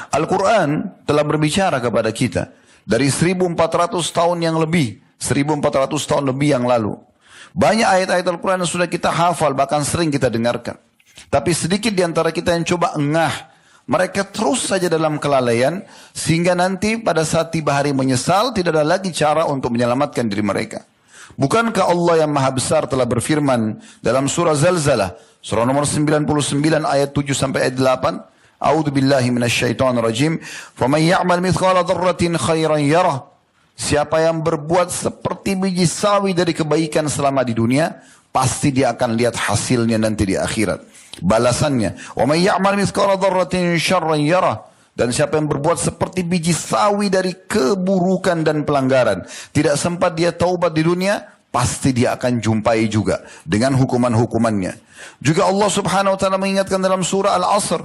Al-Quran telah berbicara kepada kita dari 1400 tahun yang lebih, 1400 tahun lebih yang lalu. Banyak ayat-ayat Al-Quran yang sudah kita hafal, bahkan sering kita dengarkan. Tapi sedikit di antara kita yang coba engah. Mereka terus saja dalam kelalaian, sehingga nanti pada saat tiba hari menyesal, tidak ada lagi cara untuk menyelamatkan diri mereka. Bukankah Allah yang maha besar telah berfirman dalam surah Zalzalah, surah nomor 99 ayat 7 sampai ayat 8, A'udzu billahi minasyaitonir rajim. Faman ya'mal mithqala dzarratin khairan yarah. Siapa yang berbuat seperti biji sawi dari kebaikan selama di dunia, pasti dia akan lihat hasilnya nanti di akhirat. Balasannya, wa may ya'mal mithqala dzarratin syarran yarah. Dan siapa yang berbuat seperti biji sawi dari keburukan dan pelanggaran, tidak sempat dia taubat di dunia, pasti dia akan jumpai juga dengan hukuman-hukumannya. Juga Allah Subhanahu wa taala mengingatkan dalam surah Al-Asr,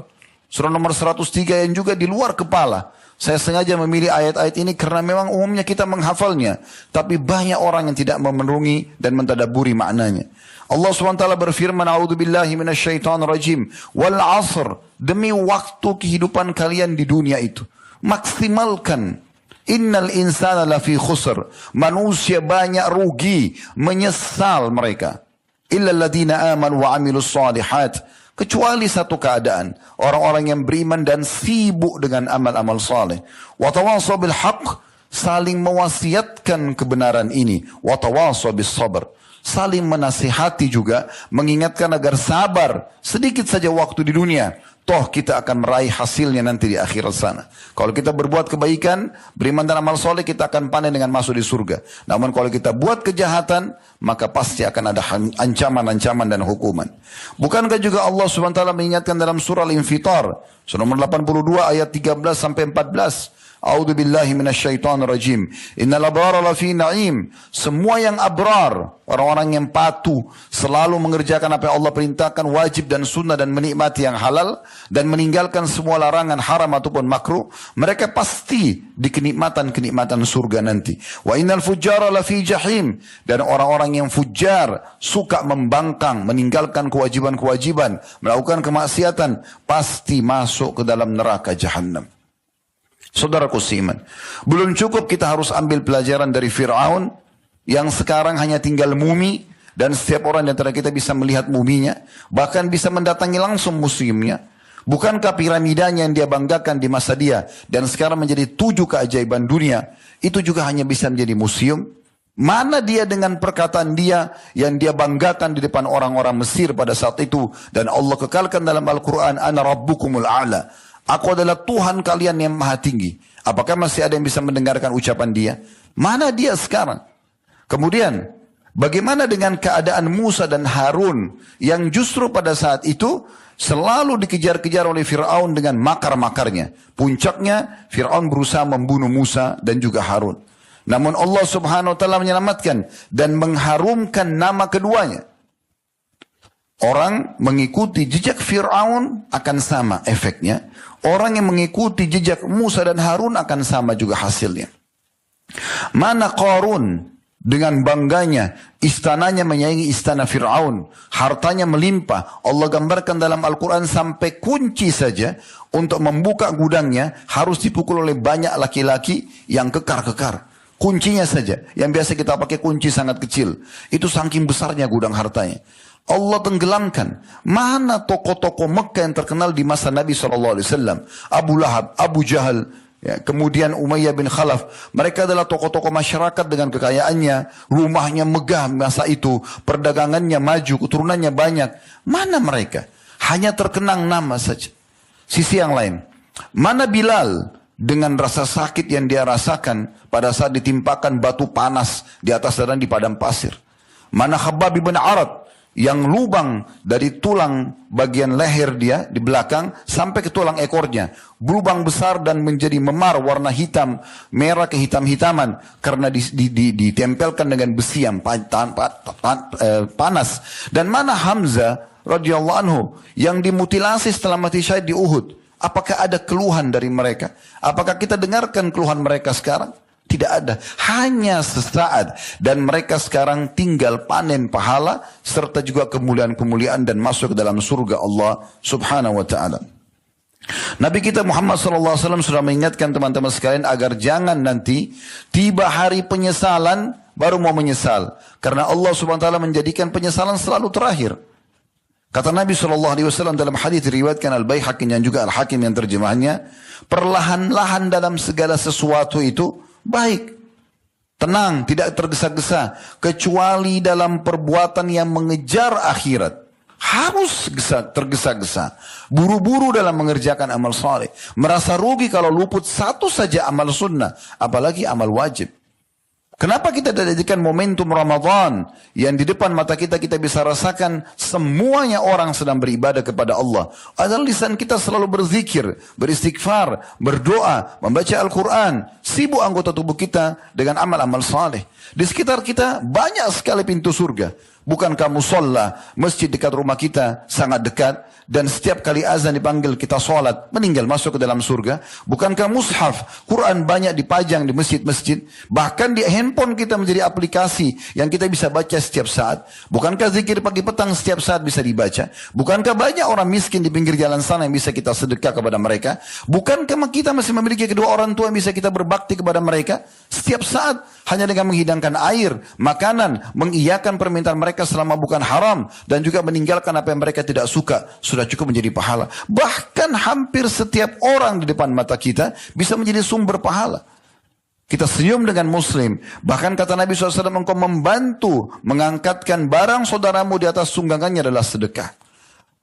surah nomor 103 yang juga di luar kepala. Saya sengaja memilih ayat-ayat ini karena memang umumnya kita menghafalnya, tapi banyak orang yang tidak memenuhi dan mentadabburi maknanya. Allah SWT berfirman, A'udzubillahi minasyaitonirrajim, wal 'asr, demi waktu kehidupan kalian di dunia itu, maksimalkan. Innal insana lafi khusr, manusia banyak rugi, menyesal mereka. Illa alladhina amanu wa 'amilus shalihat, kecuali satu keadaan, orang-orang yang beriman dan sibuk dengan amal-amal saleh. Wa tawasaw bil haqq, saling mewasiatkan kebenaran ini. Wa tawasaw bis sabr, saling menasihati juga, mengingatkan agar sabar. Sedikit saja waktu di dunia, toh kita akan meraih hasilnya nanti di akhirat sana. Kalau kita berbuat kebaikan, beriman dan amal soleh, kita akan panen dengan masuk di surga. Namun kalau kita buat kejahatan, maka pasti akan ada ancaman-ancaman dan hukuman. Bukankah juga Allah SWT mengingatkan dalam surah Al-Infitar, surah nomor 82 ayat 13 sampai 14. A'udzu billahi minasyaitonir rajim. Innal abrara lafi na'im. Semua yang abrar, orang-orang yang patuh, selalu mengerjakan apa yang Allah perintahkan, wajib dan sunnah, dan menikmati yang halal, dan meninggalkan semua larangan haram ataupun makruh, mereka pasti di kenikmatan-kenikmatan surga nanti. Wa innal fujjara lafi jahim. Dan orang-orang yang fujar, suka membangkang, meninggalkan kewajiban-kewajiban, melakukan kemaksiatan, pasti masuk ke dalam neraka jahannam. Saudaraku seiman, belum cukup kita harus ambil pelajaran dari Fir'aun yang sekarang hanya tinggal mumi, dan setiap orang di antara kita bisa melihat muminya, bahkan bisa mendatangi langsung museumnya. Bukankah piramidanya yang dia banggakan di masa dia dan sekarang menjadi 7 keajaiban dunia, itu juga hanya bisa menjadi museum? Mana dia dengan perkataan dia yang dia banggakan di depan orang-orang Mesir pada saat itu, dan Allah kekalkan dalam Al-Quran, Ana Rabbukumul A'la, aku adalah Tuhan kalian yang maha tinggi. Apakah masih ada yang bisa mendengarkan ucapan dia? Mana dia sekarang? Kemudian, bagaimana dengan keadaan Musa dan Harun yang justru pada saat itu selalu dikejar-kejar oleh Fir'aun dengan makar-makarnya. Puncaknya, Fir'aun berusaha membunuh Musa dan juga Harun. Namun Allah Subhanahu wa taala menyelamatkan dan mengharumkan nama keduanya. Orang mengikuti jejak Fir'aun akan sama efeknya. Orang yang mengikuti jejak Musa dan Harun akan sama juga hasilnya. Mana Qarun dengan bangganya, istananya menyaingi istana Fir'aun, hartanya melimpah. Allah gambarkan dalam Al-Quran sampai kunci saja untuk membuka gudangnya harus dipukul oleh banyak laki-laki yang kekar-kekar. Kuncinya saja, yang biasa kita pakai kunci sangat kecil, itu saking besarnya gudang hartanya. Allah tenggelamkan. Mana tokoh-tokoh Mekah yang terkenal di masa Nabi SAW? Abu Lahab, Abu Jahal, ya, kemudian Umayyah bin Khalaf. Mereka adalah tokoh-tokoh masyarakat dengan kekayaannya. Rumahnya megah masa itu. Perdagangannya maju, keturunannya banyak. Mana mereka? Hanya terkenang nama saja. Sisi yang lain. Mana Bilal dengan rasa sakit yang dia rasakan pada saat ditimpakan batu panas di atas dan di padang pasir? Mana Khabbab bin Arad yang lubang dari tulang bagian leher dia di belakang sampai ke tulang ekornya, berlubang besar dan menjadi memar warna hitam, merah kehitam-hitaman karena ditempelkan dengan besi yang panas. Dan mana Hamzah radhiyallahu anhu yang dimutilasi setelah mati syahid di Uhud? Apakah ada keluhan dari mereka? Apakah kita dengarkan keluhan mereka sekarang? Tidak ada, hanya sesaat, dan mereka sekarang tinggal panen pahala serta juga kemuliaan-kemuliaan dan masuk ke dalam surga Allah Subhanahu wa taala. Nabi kita Muhammad SAW sudah mengingatkan teman-teman sekalian agar jangan nanti tiba hari penyesalan baru mau menyesal. Karena Allah SWT menjadikan penyesalan selalu terakhir. Kata Nabi SAW dalam hadis diriwayatkan Al-Baihaqi dan juga Al-Hakim yang terjemahannya, perlahan-lahan dalam segala sesuatu itu baik. Tenang, tidak tergesa-gesa. Kecuali dalam perbuatan yang mengejar akhirat. Harus tergesa-gesa. Buru-buru dalam mengerjakan amal saleh. Merasa rugi kalau luput satu saja amal sunnah. Apalagi amal wajib. Kenapa kita jadikan momentum Ramadan yang di depan mata kita bisa rasakan semuanya orang sedang beribadah kepada Allah. Adalah lisan kita selalu berzikir, beristighfar, berdoa, membaca Al-Quran. Sibuk anggota tubuh kita dengan amal-amal saleh. Di sekitar kita banyak sekali pintu surga. Bukankah musola, masjid dekat rumah kita sangat dekat. Dan setiap kali azan dipanggil kita sholat, meninggal masuk ke dalam surga. Bukankah mushaf, Quran banyak dipajang di masjid-masjid. Bahkan di handphone kita menjadi aplikasi yang kita bisa baca setiap saat. Bukankah zikir pagi petang setiap saat bisa dibaca. Bukankah banyak orang miskin di pinggir jalan sana yang bisa kita sedekah kepada mereka. Bukankah kita masih memiliki kedua orang tua yang bisa kita berbakti kepada mereka. Setiap saat hanya dengan menghidangkan air, makanan, mengiyakan permintaan mereka selama bukan haram. Dan juga meninggalkan apa yang mereka tidak suka. Sudah cukup menjadi pahala. Bahkan hampir setiap orang di depan mata kita bisa menjadi sumber pahala. Kita senyum dengan muslim. Bahkan kata Nabi SAW, engkau membantu mengangkatkan barang saudaramu di atas tunggangannya adalah sedekah.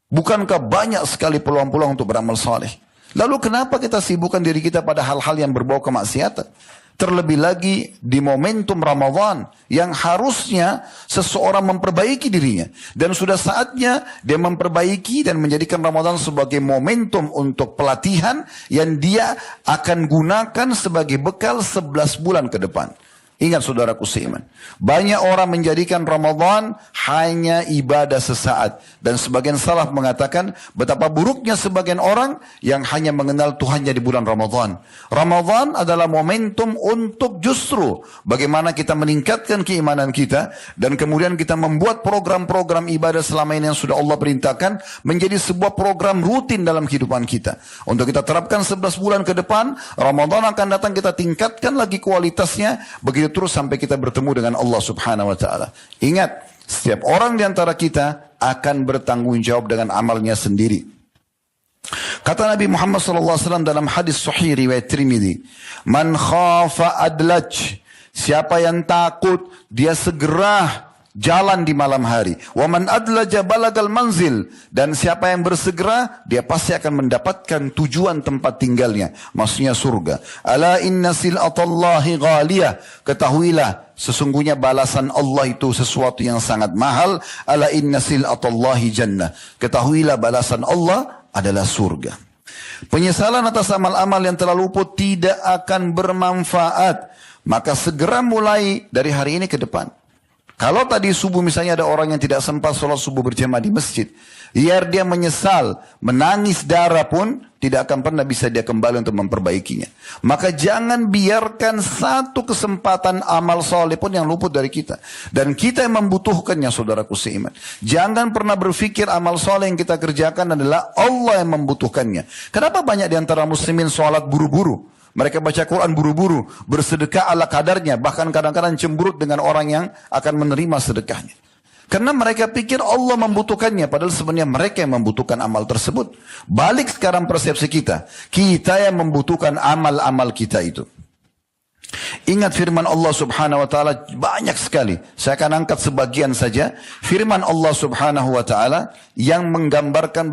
Bukankah banyak sekali peluang-peluang untuk beramal saleh? Lalu kenapa kita sibukkan diri kita pada hal-hal yang berbau kemaksiatan? Terlebih lagi di momentum Ramadan yang harusnya seseorang memperbaiki dirinya. Dan sudah saatnya dia memperbaiki dan menjadikan Ramadan sebagai momentum untuk pelatihan yang dia akan gunakan sebagai bekal 11 bulan ke depan. Ingat saudaraku seiman, banyak orang menjadikan Ramadan hanya ibadah sesaat. Dan sebagian salaf mengatakan betapa buruknya sebagian orang yang hanya mengenal Tuhannya di bulan Ramadan. Ramadan adalah momentum untuk justru bagaimana kita meningkatkan keimanan kita. Dan kemudian kita membuat program-program ibadah selama ini yang sudah Allah perintahkan menjadi sebuah program rutin dalam kehidupan kita. Untuk kita terapkan 11 bulan ke depan, Ramadan akan datang, kita tingkatkan lagi kualitasnya. Begitu terus sampai kita bertemu dengan Allah Subhanahu wa taala. Ingat, setiap orang di antara kita akan bertanggung jawab dengan amalnya sendiri. Kata Nabi Muhammad SAW dalam hadis sahih riwayat Tirmidzi, "Man khafa adlaj." Siapa yang takut, dia segera jalan di malam hari. Wa man adlaja balagal manzil. Dan siapa yang bersegera, dia pasti akan mendapatkan tujuan tempat tinggalnya. Maksudnya surga. Ala inna sil'atallahi ghaliyah. Ketahuilah, sesungguhnya balasan Allah itu sesuatu yang sangat mahal. Ala inna sil'atallahi jannah. Ketahuilah balasan Allah adalah surga. Penyesalan atas amal-amal yang telah luput tidak akan bermanfaat. Maka segera mulai dari hari ini ke depan. Kalau tadi subuh misalnya ada orang yang tidak sempat sholat subuh berjamaah di masjid. Biar dia menyesal, menangis darah pun tidak akan pernah bisa dia kembali untuk memperbaikinya. Maka jangan biarkan satu kesempatan amal soleh pun yang luput dari kita. Dan kita yang membutuhkannya saudaraku seiman. Jangan pernah berpikir amal soleh yang kita kerjakan adalah Allah yang membutuhkannya. Kenapa banyak di antara muslimin sholat buru-buru? Mereka baca Quran buru-buru, bersedekah ala kadarnya, bahkan kadang-kadang cemberut dengan orang yang akan menerima sedekahnya. Karena mereka pikir Allah membutuhkannya, padahal sebenarnya mereka yang membutuhkan amal tersebut. Balik sekarang persepsi kita, kita yang membutuhkan amal-amal kita itu. Ingat firman Allah Subhanahu wa taala banyak sekali. Saya akan angkat sebagian saja. Firman Allah Subhanahu wa taala yang menggambarkan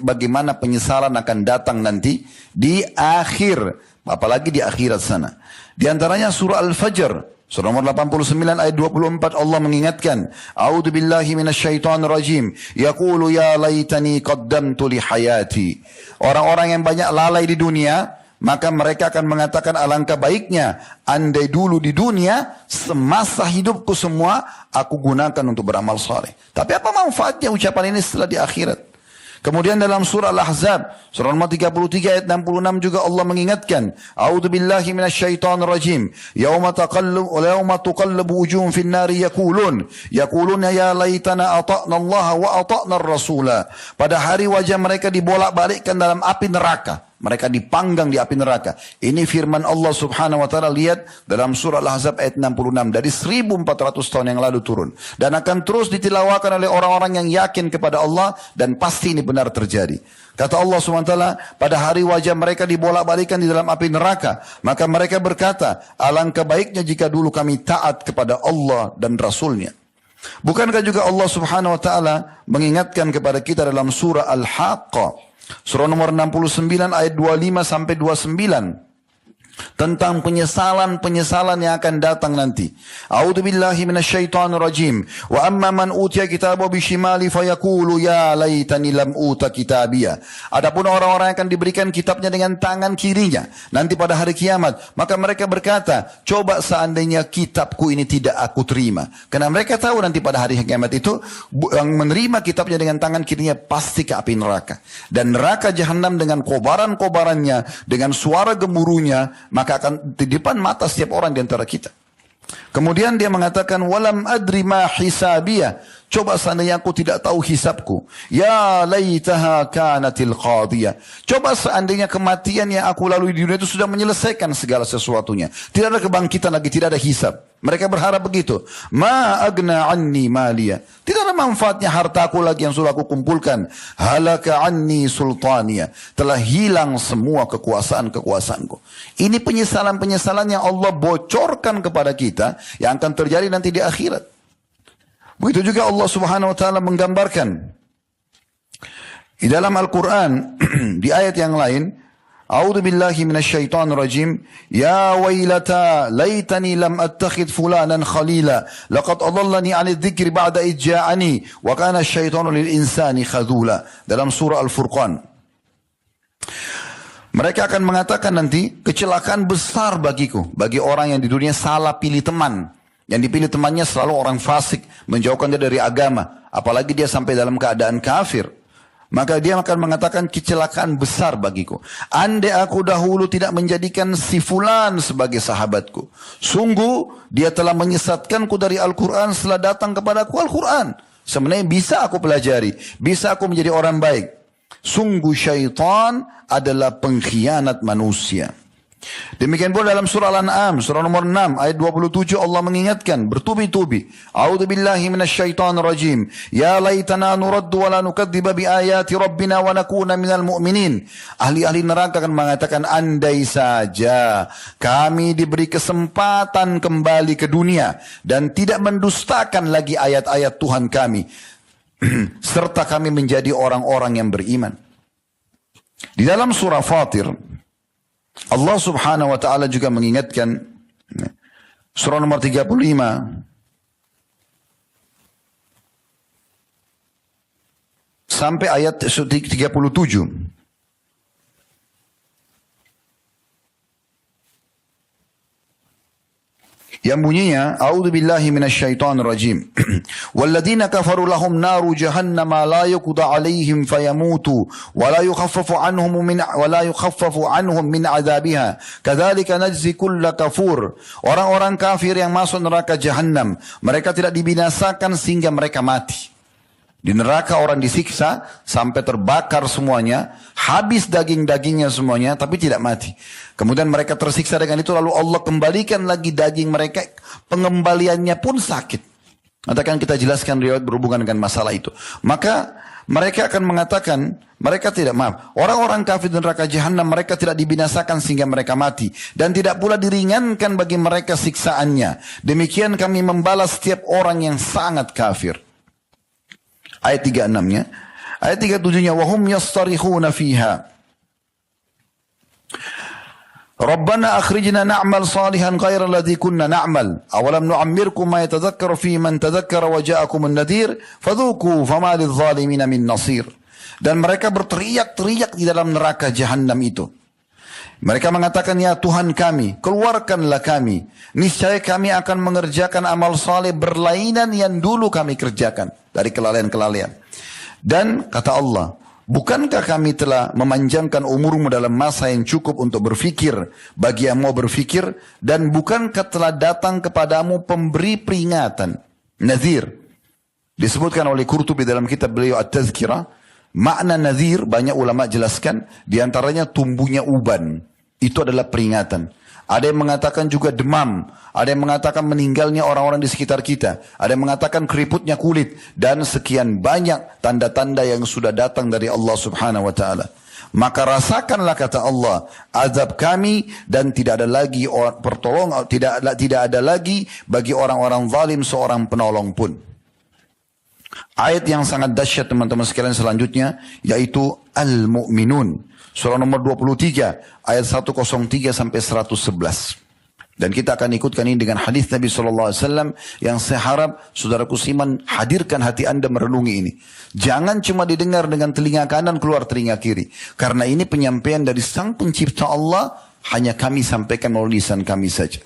bagaimana penyesalan akan datang nanti di akhir, apalagi di akhirat sana. Di antaranya surah Al-Fajr, surah nomor 89 ayat 24, Allah mengingatkan, A'udzu billahi minasyaitonir rajim. Yaqulu ya laitani qaddamtu li hayati. Orang-orang yang banyak lalai di dunia, maka mereka akan mengatakan alangkah baiknya andai dulu di dunia semasa hidupku semua aku gunakan untuk beramal saleh. Tapi apa manfaatnya ucapan ini setelah di akhirat? Kemudian dalam surah Al-Ahzab, surah nomor 33 ayat 66 juga Allah mengingatkan, A'udzubillahi minasyaitonir rajim. Yauma tuqallabu wujuhum fin nari yaquluna ya laitana ata'na Allah wa ata'na ar-rasula. Pada hari wajah mereka dibolak-balikkan dalam api neraka. Mereka dipanggang di api neraka. Ini firman Allah subhanahu wa ta'ala, lihat dalam surah Al-Ahzab ayat 66. Dari 1400 tahun yang lalu turun. Dan akan terus ditilawakan oleh orang-orang yang yakin kepada Allah. Dan pasti ini benar terjadi. Kata Allah subhanahu wa ta'ala, pada hari wajah mereka dibolak-balikan di dalam api neraka. Maka mereka berkata, alangkah baiknya jika dulu kami taat kepada Allah dan Rasulnya. Bukankah juga Allah subhanahu wa ta'ala mengingatkan kepada kita dalam surah Al-Haqqah, surah nomor 69 ayat 25 sampai 29 tentang penyesalan-penyesalan yang akan datang nanti. A'udzubillahi minasyaitonir rajim. Wa amma man utiya kitabahu bishimali fayaqulu ya laitani lam uta kitabiyah. Adapun orang-orang yang akan diberikan kitabnya dengan tangan kirinya nanti pada hari kiamat, maka mereka berkata, coba seandainya kitabku ini tidak aku terima. Karena mereka tahu nanti pada hari kiamat itu yang menerima kitabnya dengan tangan kirinya pasti ke api neraka. Dan neraka jahanam dengan kobaran-kobarannya, dengan suara gemuruhnya, maka akan di depan mata setiap orang di antara kita. Kemudian dia mengatakan, walam adri ma hisabiyah. Coba seandainya aku tidak tahu hisabku. Ya laitaha kanatil qadiyah. Coba seandainya kematian yang aku lalui di dunia itu sudah menyelesaikan segala sesuatunya. Tidak ada kebangkitan lagi, tidak ada hisab. Mereka berharap begitu. Ma agna anni maliyah. Tidak ada manfaatnya hartaku lagi yang sudah aku kumpulkan. Halaka anni sultaniyah. Telah hilang semua kekuasaan-kekuasaanku. Ini penyesalan-penyesalan yang Allah bocorkan kepada kita yang akan terjadi nanti di akhirat. Begitu juga Allah subhanahu wa ta'ala menggambarkan di dalam Al-Quran di ayat yang lain, A'udzu billahi minasyaitonir rajim. Ya wailata laitani lam attakhidh fulanan khalila laqad adallani 'anil dzikri ba'da idh ja'ani wa kana asyaitanu lil insani khadhula. Dalam surah Al-Furqan. Mereka akan mengatakan nanti, kecelakaan besar bagiku, bagi orang yang di dunia salah pilih teman. Yang dipilih temannya selalu orang fasik, menjauhkan dia dari agama, apalagi dia sampai dalam keadaan kafir. Maka dia akan mengatakan, kecelakaan besar bagiku. Andai aku dahulu tidak menjadikan si fulan sebagai sahabatku. Sungguh dia telah menyesatkanku dari Al-Quran setelah datang kepadaku Al-Quran. Sebenarnya bisa aku pelajari, bisa aku menjadi orang baik. Sungguh syaitan adalah pengkhianat manusia. Demikian pula dalam surah Al-An'am, surah nomor 6, ayat 27 Allah mengingatkan bertubi-tubi. A'udzubillahi minasyaitonir rajim. Ya laitana nuraddu wa la nukadziba bi ayati rabbina wa nakuna minal mu'minin. Ahli-ahli neraka akan mengatakan, andai saja kami diberi kesempatan kembali ke dunia dan tidak mendustakan lagi ayat-ayat Tuhan kami, serta kami menjadi orang-orang yang beriman. Di dalam surah Fatir, Allah subhanahu wa ta'ala juga mengingatkan, surah nomor 35, sampai ayat 37. Yang bunyinya, A'udzubillahi minasyaitonir rajim. Walladzina kafaru lahum naru jahannama la yuqda 'alaihim fayamutu wa la yukhaffafu anhum min 'adzabiha. Kadzalika najzi kulla kafur. Orang-orang kafir yang masuk neraka jahanam, mereka tidak dibinasakan sehingga mereka mati. Di neraka orang disiksa sampai terbakar semuanya, habis daging-dagingnya semuanya, tapi tidak mati. Kemudian mereka tersiksa dengan itu, lalu Allah kembalikan lagi daging mereka, pengembaliannya pun sakit. Nanti akan kita jelaskan riwayat berhubungan dengan masalah itu. Maka mereka akan mengatakan, mereka tidak, maaf, orang-orang kafir di neraka jahanam, mereka tidak dibinasakan sehingga mereka mati. Dan tidak pula diringankan bagi mereka siksaannya. Demikian kami membalas setiap orang yang sangat kafir. Ayat 36-nya. Ayat 37-nya, wahum yastarikhuna fiha. Rabbana akhrijna na'mal salihan ghayra alladhi kunna na'mal. Awalam nu'ammirkum ma yatadhakkaru fi man tadhakkara wa ja'akumun nadhir. Fadhuku fama lidh-dhalimina min nasir. Dan mereka berteriak-teriak di dalam neraka jahanam itu. Mereka mengatakan, ya Tuhan kami, keluarkanlah kami. Niscaya kami akan mengerjakan amal saleh berlainan yang dulu kami kerjakan. Dari kelalaian-kelalaian. Dan kata Allah, Bukankah kami telah memanjangkan umurmu dalam masa yang cukup untuk berfikir bagi yang mau berfikir, dan bukankah telah datang kepadamu pemberi peringatan, Nadhir. Disebutkan oleh Qurtubi dalam kitab beliau At-Tazkirah, makna Nadhir banyak ulama jelaskan, diantaranya tumbuhnya uban, itu adalah peringatan. Ada yang mengatakan juga demam, ada yang mengatakan meninggalnya orang-orang di sekitar kita, ada yang mengatakan keriputnya kulit, dan sekian banyak tanda-tanda yang sudah datang dari Allah Subhanahu wa taala. Maka rasakanlah, kata Allah, azab kami, dan tidak ada lagi pertolongan, tidak ada lagi bagi orang-orang zalim seorang penolong pun. Ayat yang sangat dahsyat teman-teman sekalian selanjutnya, yaitu Al-Mu'minun. Surah nomor 23, ayat 103 sampai 111. Dan kita akan ikutkan ini dengan hadis Nabi SAW yang saya harap saudaraku Siman hadirkan hati anda merenungi ini. Jangan cuma didengar dengan telinga kanan keluar telinga kiri. Karena ini penyampaian dari Sang Pencipta Allah, hanya kami sampaikan melalui lisan kami saja.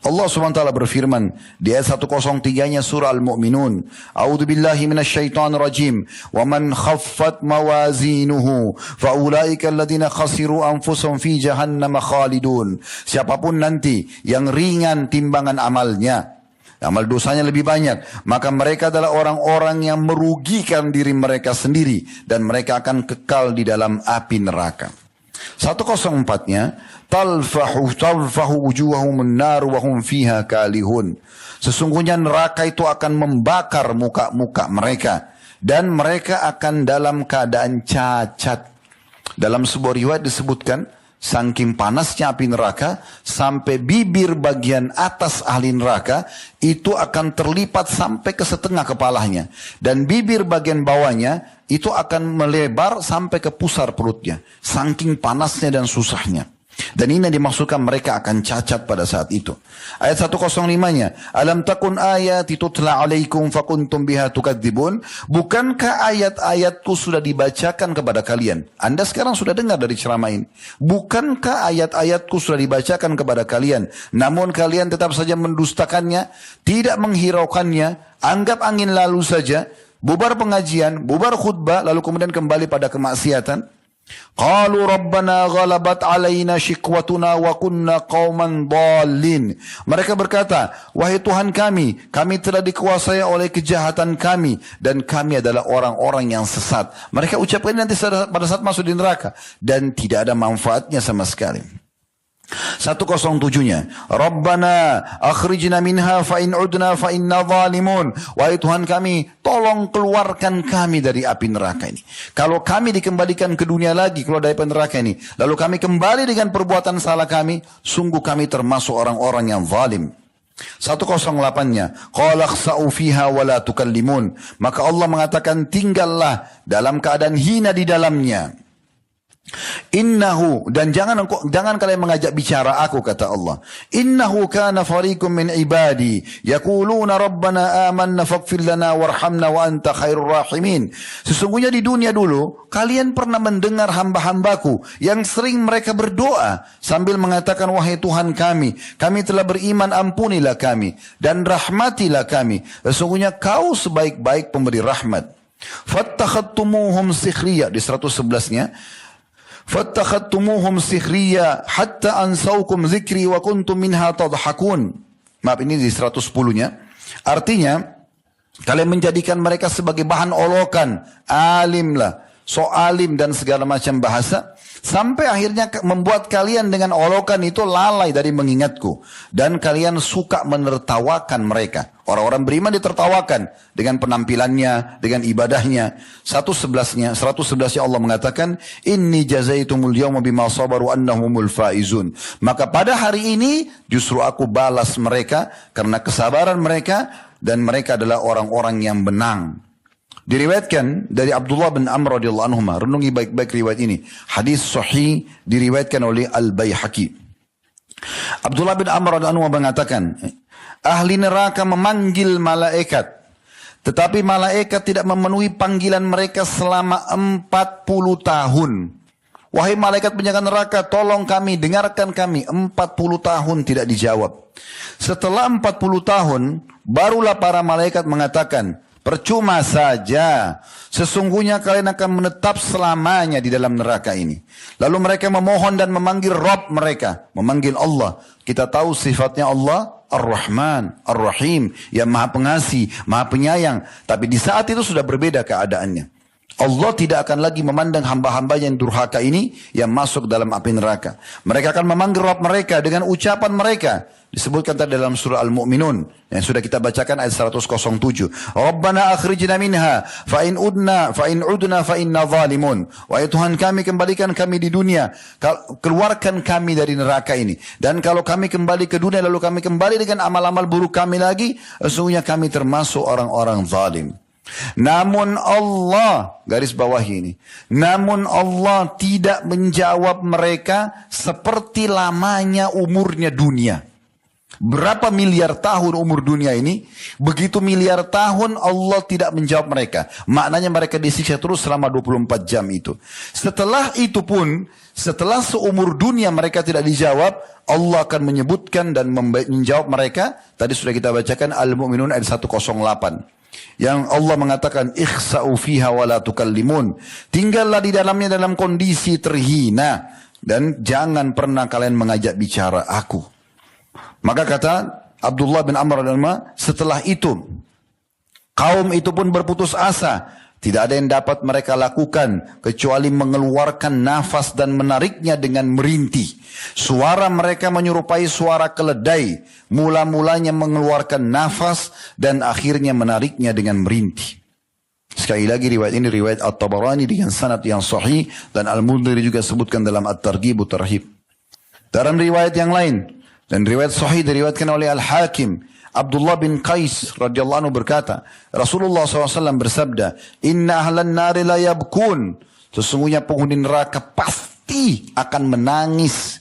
Allah SWT berfirman di ayat 103-nya surah Al-Mu'minun, A'udzu billahi minasyaitonir rajim, wa man khaffat mawazinuhu fa ulaika alladziina khasiru anfusahum fi jahannam khalidun. Siapapun nanti yang ringan timbangan amalnya, amal dosanya lebih banyak, maka mereka adalah orang-orang yang merugikan diri mereka sendiri, dan mereka akan kekal di dalam api neraka. 104-nya, talfahu wujuhahum an-nar wa hum fiha kalihun. Sesungguhnya neraka itu akan membakar muka-muka mereka, dan mereka akan dalam keadaan cacat. Dalam sebuah riwayat disebutkan, saking panasnya api neraka, sampai bibir bagian atas ahli neraka itu akan terlipat sampai ke setengah kepalanya, dan bibir bagian bawahnya itu akan melebar sampai ke pusar perutnya, saking panasnya dan susahnya. Dan ini dimaksudkan mereka akan cacat pada saat itu. Ayat 105-nya, Alam takun ayati tutla alaikum fakuntum biha tukadzibun. Bukankah ayat-ayatku sudah dibacakan kepada kalian? Anda sekarang sudah dengar dari ceramah ini. Bukankah ayat-ayatku sudah dibacakan kepada kalian, namun kalian tetap saja mendustakannya, tidak menghiraukannya, anggap angin lalu saja, bubar pengajian, bubar khutbah, lalu kemudian kembali pada kemaksiatan. Qalu rabbana ghalabat alaina shikwatuna wa kunna qauman dhalin. Mereka berkata, wahai Tuhan kami telah dikuasai oleh kejahatan kami, dan kami adalah orang-orang yang sesat. Mereka ucapkan nanti pada saat masuk di neraka, dan tidak ada manfaatnya sama sekali. 107-nya, Rabbana akhrijna minha fa in udna fa inna zalimun. Wahai Tuhan kami, tolong keluarkan kami dari api neraka ini. Kalau kami dikembalikan ke dunia lagi, keluar dari api neraka ini, lalu kami kembali dengan perbuatan salah kami, sungguh kami termasuk orang-orang yang zalim. 108-nya, qala khsa'u fiha wa la tukallimun. Maka Allah mengatakan, tinggallah dalam keadaan hina di dalamnya. Innahu, dan jangan kalian mengajak bicara aku, kata Allah. Innahu kana fariqum min ibadi yaquluna rabbana amanna faghfir lana warhamna wa anta khairur rahimin. Sesungguhnya di dunia dulu kalian pernah mendengar hamba-hambaku yang sering mereka berdoa sambil mengatakan, wahai Tuhan kami telah beriman, ampunilah kami dan rahmatilah kami. Sesungguhnya kau sebaik-baik pemberi rahmat. Fattakhadtumuhum sikhriya, di 111-nya, Fattakhadtumuhum sikhriya hatta ansaukum zikri wa kuntum minha tadhakun. Maaf, ini di 110-nya. Artinya, kalian menjadikan mereka sebagai bahan olokan, alim lah, so alim dan segala macam bahasa, sampai akhirnya membuat kalian dengan olokan itu lalai dari mengingatku, dan kalian suka menertawakan mereka. Orang-orang beriman ditertawakan dengan penampilannya, dengan ibadahnya. 111-nya Allah mengatakan, Inni jazaitumul yawma bima sabaru annahumul faizun. Maka pada hari ini justru aku balas mereka karena kesabaran mereka, dan mereka adalah orang-orang yang menang. Diriwayatkan dari Abdullah bin Amr radhiyallahu anhu, renungi baik-baik riwayat ini. Hadis sahih diriwayatkan oleh Al-Baihaqi. Abdullah bin Amr radhiyallahu anhu mengatakan, ahli neraka memanggil malaikat, tetapi malaikat tidak memenuhi panggilan mereka selama 40 tahun. Wahai malaikat penjaga neraka, tolong kami, dengarkan kami. 40 tahun tidak dijawab. Setelah 40 tahun, barulah para malaikat mengatakan, Percuma saja. Sesungguhnya kalian akan menetap selamanya di dalam neraka ini. Lalu mereka memohon dan memanggil Rabb mereka. Memanggil Allah. Kita tahu sifatnya Allah Ar-Rahman, Ar-Rahim. Yang maha pengasih, maha penyayang. Tapi di saat itu sudah berbeda keadaannya. Allah tidak akan lagi memandang hamba-hamba yang durhaka ini yang masuk dalam api neraka. Mereka akan memanggil Rabb mereka dengan ucapan mereka. Disebutkan tadi dalam surah Al-Mu'minun yang sudah kita bacakan ayat 107. Rabbana akhrijna minha fa in udna fa inna zalimun. Wahai Tuhan kami, kembalikan kami di dunia, keluarkan kami dari neraka ini. Dan kalau kami kembali ke dunia lalu kami kembali dengan amal-amal buruk kami lagi, sesungguhnya kami termasuk orang-orang zalim. Namun Allah, garis bawah ini, namun Allah tidak menjawab mereka seperti lamanya umurnya dunia. Berapa miliar tahun umur dunia ini? Begitu miliar tahun Allah tidak menjawab mereka. Maknanya mereka disiksa terus selama 24 jam itu. Setelah itu pun, setelah seumur dunia mereka tidak dijawab, Allah akan menyebutkan dan menjawab mereka. Tadi sudah kita bacakan Al-Mu'minun ayat 108. Yang Allah mengatakan ikhsa'u fiha wa la tukallimun. Tinggallah di dalamnya dalam kondisi terhina dan jangan pernah kalian mengajak bicara aku. Maka kata Abdullah bin Amr al-Alma, setelah itu kaum itu pun berputus asa. Tidak ada yang dapat mereka lakukan kecuali mengeluarkan nafas dan menariknya dengan merintih. Suara mereka menyerupai suara keledai. Mula-mulanya mengeluarkan nafas dan akhirnya menariknya dengan merintih. Sekali lagi riwayat ini riwayat At-Tabarani dengan sanad yang sahih dan Al-Mundhiri juga sebutkan dalam At-Targhib Tarhib. Dalam riwayat yang lain dan riwayat sahih diriwayatkan oleh Al-Hakim, Abdullah bin Qais radhiyallahu anhu berkata, Rasulullah SAW bersabda, Inna ahlan nari la yabkun. Sesungguhnya penghuni neraka pasti akan menangis.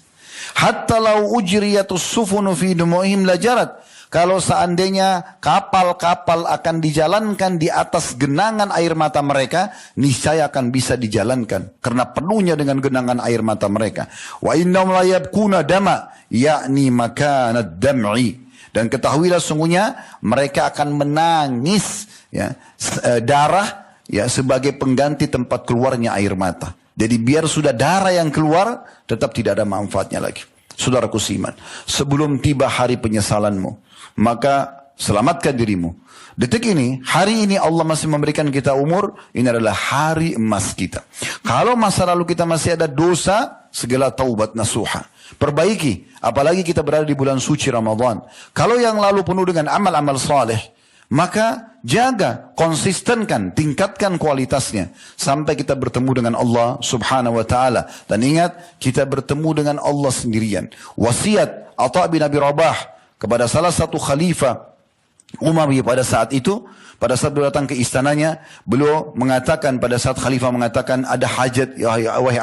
Hatta lau ujriyatus sufunu fi dumu'ihim lajarat. Kalau seandainya kapal-kapal akan dijalankan di atas genangan air mata mereka, niscaya akan bisa dijalankan. Karena penuhnya dengan genangan air mata mereka. Wa innahum la yabkuna dama, yakni makanad dam'i. Dan ketahuilah sungguhnya mereka akan menangis ya, darah ya, sebagai pengganti tempat keluarnya air mata. Jadi biar sudah darah yang keluar, tetap tidak ada manfaatnya lagi. Saudaraku seiman, sebelum tiba hari penyesalanmu, maka selamatkan dirimu. Detik ini, hari ini Allah masih memberikan kita umur, ini adalah hari emas kita. Kalau masa lalu kita masih ada dosa, segala taubat nasuha. Perbaiki, apalagi kita berada di bulan suci Ramadan. Kalau yang lalu penuh dengan amal-amal saleh, maka jaga, konsistenkan, tingkatkan kualitasnya sampai kita bertemu dengan Allah Subhanahu wa taala. Dan ingat, kita bertemu dengan Allah sendirian. Wasiat Atha bin Abi Rabah kepada salah satu khalifah Umayyah pada saat itu, pada saat beliau datang ke istananya, beliau mengatakan pada saat khalifah mengatakan ada hajat wahai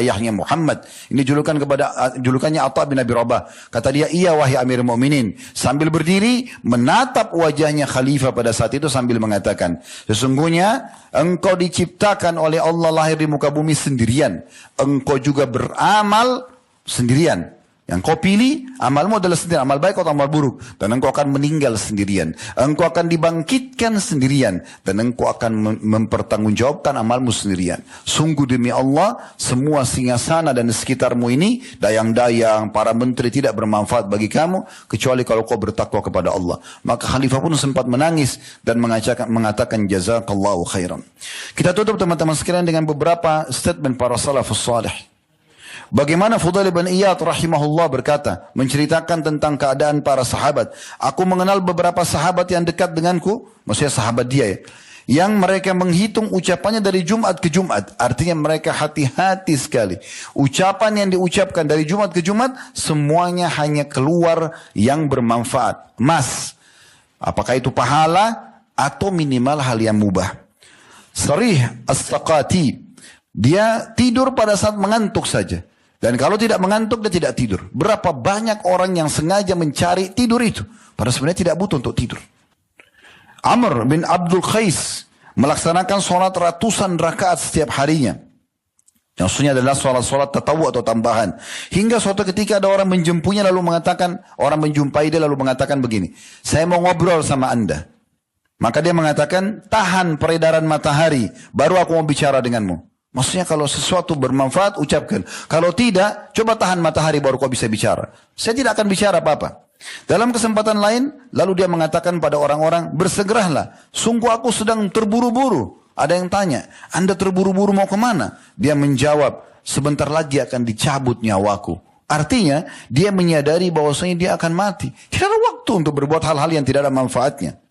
ayahnya Muhammad. Ini julukannya Atha bin Abi Rabah. Kata dia, iya wahai Amir Mu'minin. Sambil berdiri menatap wajahnya khalifah pada saat itu sambil mengatakan, sesungguhnya engkau diciptakan oleh Allah lahir di muka bumi sendirian. Engkau juga beramal sendirian. Yang kau pilih, amalmu adalah sendirian, amal baik atau amal buruk. Dan engkau akan meninggal sendirian. Engkau akan dibangkitkan sendirian. Dan engkau akan mempertanggungjawabkan amalmu sendirian. Sungguh demi Allah, semua singgasana dan sekitarmu ini, dayang-dayang, para menteri tidak bermanfaat bagi kamu, kecuali kalau kau bertakwa kepada Allah. Maka khalifah pun sempat menangis dan mengatakan jazakallahu khairan. Kita tutup teman-teman sekalian dengan beberapa statement para salafus salih. Bagaimana Fudail bin Iyad rahimahullah berkata, menceritakan tentang keadaan para sahabat. Aku mengenal beberapa sahabat yang dekat denganku, maksudnya sahabat dia ya, yang mereka menghitung ucapannya dari Jumat ke Jumat. Artinya mereka hati-hati sekali. Ucapan yang diucapkan dari Jumat ke Jumat, semuanya hanya keluar yang bermanfaat. Apakah itu pahala atau minimal hal yang mubah. Sarih As-Saqati, dia tidur pada saat mengantuk saja. Dan kalau tidak mengantuk, dia tidak tidur. Berapa banyak orang yang sengaja mencari tidur itu. Padahal sebenarnya tidak butuh untuk tidur. Amr bin Abdul Qais melaksanakan sholat ratusan rakaat setiap harinya. Yang maksudnya adalah sholat tatawu atau tambahan. Hingga suatu ketika ada orang menjumpai dia lalu mengatakan begini, saya mau ngobrol sama anda. Maka dia mengatakan, tahan peredaran matahari, baru aku mau bicara denganmu. Maksudnya kalau sesuatu bermanfaat, ucapkan. Kalau tidak, coba tahan matahari baru kau bisa bicara. Saya tidak akan bicara apa-apa. Dalam kesempatan lain, lalu dia mengatakan pada orang-orang, bersegeralah, sungguh aku sedang terburu-buru. Ada yang tanya, Anda terburu-buru mau kemana? Dia menjawab, sebentar lagi akan dicabut nyawaku. Artinya, dia menyadari bahwasanya dia akan mati. Tidak ada waktu untuk berbuat hal-hal yang tidak ada manfaatnya.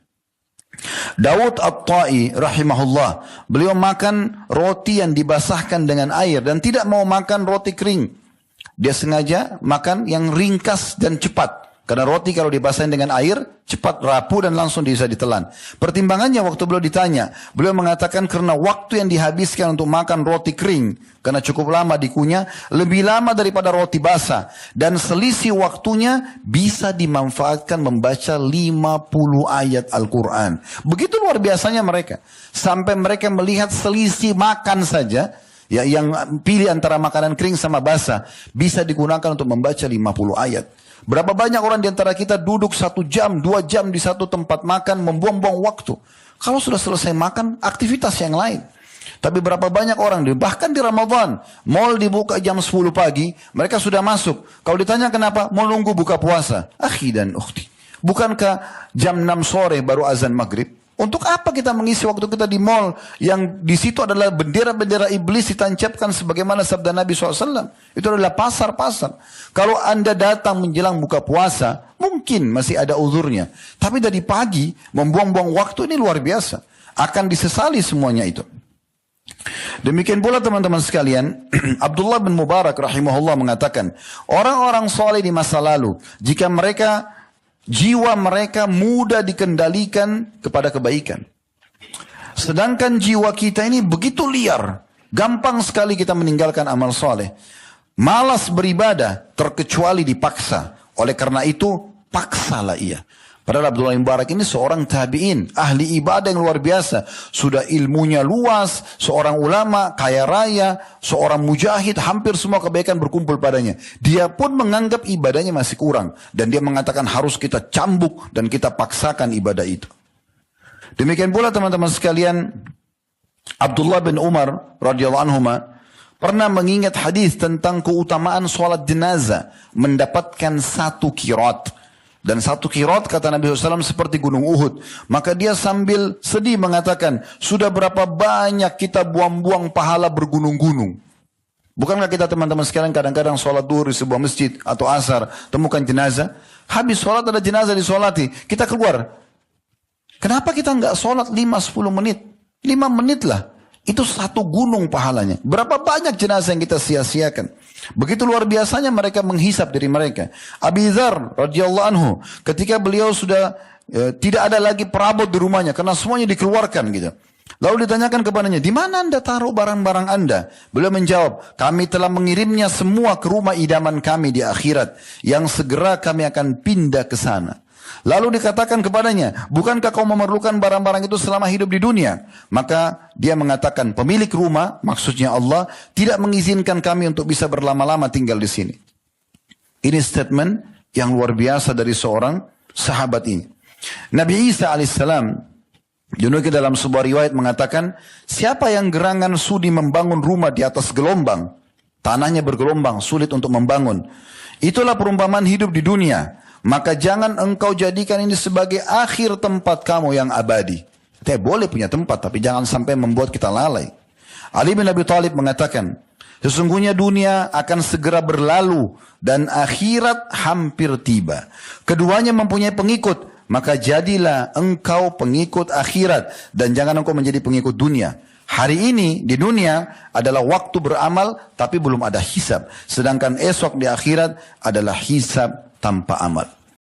Daud At-Tai rahimahullah, beliau makan roti yang dibasahkan dengan air dan tidak mau makan roti kering. Dia sengaja makan yang ringkas dan cepat. Karena roti kalau dibasahin dengan air, cepat rapuh dan langsung bisa ditelan. Pertimbangannya waktu beliau ditanya, beliau mengatakan karena waktu yang dihabiskan untuk makan roti kering, karena cukup lama dikunyah, lebih lama daripada roti basah. Dan selisih waktunya bisa dimanfaatkan membaca 50 ayat Al-Quran. Begitu luar biasanya mereka. Sampai mereka melihat selisih makan saja, ya, yang pilih antara makanan kering sama basah, bisa digunakan untuk membaca 50 ayat. Berapa banyak orang di antara kita duduk 1 jam, 2 jam di satu tempat makan, membuang-buang waktu. Kalau sudah selesai makan, aktivitas yang lain. Tapi berapa banyak orang, bahkan di Ramadan, mall dibuka jam 10 pagi, mereka sudah masuk. Kalau ditanya kenapa, mau nunggu buka puasa. Akhi dan ukhti, bukankah jam 6 sore baru azan maghrib? Untuk apa kita mengisi waktu kita di mall yang di situ adalah bendera-bendera iblis ditancapkan sebagaimana sabda Nabi SAW. Itu adalah pasar-pasar. Kalau Anda datang menjelang buka puasa, mungkin masih ada uzurnya. Tapi dari pagi membuang-buang waktu ini luar biasa. Akan disesali semuanya itu. Demikian pula teman-teman sekalian, Abdullah bin Mubarak rahimahullah mengatakan, orang-orang soleh di masa lalu, jika jiwa mereka mudah dikendalikan kepada kebaikan. Sedangkan jiwa kita ini begitu liar. Gampang sekali kita meninggalkan amal soleh. Malas beribadah terkecuali dipaksa. Oleh karena itu, paksalah ia. Padahal Abdullah bin Mubarak ini seorang tabi'in, ahli ibadah yang luar biasa. Sudah ilmunya luas, seorang ulama, kaya raya, seorang mujahid, hampir semua kebaikan berkumpul padanya. Dia pun menganggap ibadahnya masih kurang. Dan dia mengatakan harus kita cambuk dan kita paksakan ibadah itu. Demikian pula teman-teman sekalian, Abdullah bin Umar radhiyallahu anhuma pernah mengingat hadis tentang keutamaan sholat jenazah mendapatkan 1 qirat. Dan 1 qirat kata Nabi SAW seperti gunung Uhud. Maka dia sambil sedih mengatakan, sudah berapa banyak kita buang-buang pahala bergunung-gunung. Bukankah kita teman-teman sekalian kadang-kadang sholat duhur di sebuah masjid atau asar, temukan jenazah. Habis sholat ada jenazah disolati, kita keluar. Kenapa kita nggak sholat 5-10 menit? 5 menit lah. Itu 1 gunung pahalanya. Berapa banyak jenazah yang kita sia-siakan. Begitu luar biasanya mereka menghisap diri mereka. Abi Dzar radhiyallahu anhu, ketika beliau sudah tidak ada lagi perabot di rumahnya karena semuanya dikeluarkan gitu. Lalu ditanyakan kepadanya, di mana Anda taruh barang-barang Anda? Beliau menjawab, kami telah mengirimnya semua ke rumah idaman kami di akhirat, yang segera kami akan pindah ke sana. Lalu dikatakan kepadanya, bukankah kau memerlukan barang-barang itu selama hidup di dunia? Maka dia mengatakan, pemilik rumah, maksudnya Allah, tidak mengizinkan kami untuk bisa berlama-lama tinggal di sini. Ini statement yang luar biasa dari seorang sahabat ini. Nabi Isa alaihissalam, dinukil dalam sebuah riwayat mengatakan, siapa yang gerangan sudi membangun rumah di atas gelombang, tanahnya bergelombang, sulit untuk membangun. Itulah perumpamaan hidup di dunia. Maka jangan engkau jadikan ini sebagai akhir tempat kamu yang abadi. Kita boleh punya tempat, tapi jangan sampai membuat kita lalai. Ali bin Abi Thalib mengatakan, sesungguhnya dunia akan segera berlalu dan akhirat hampir tiba. Keduanya mempunyai pengikut, maka jadilah engkau pengikut akhirat dan jangan engkau menjadi pengikut dunia. Hari ini di dunia adalah waktu beramal tapi belum ada hisab. Sedangkan esok di akhirat adalah hisab tanpa amal.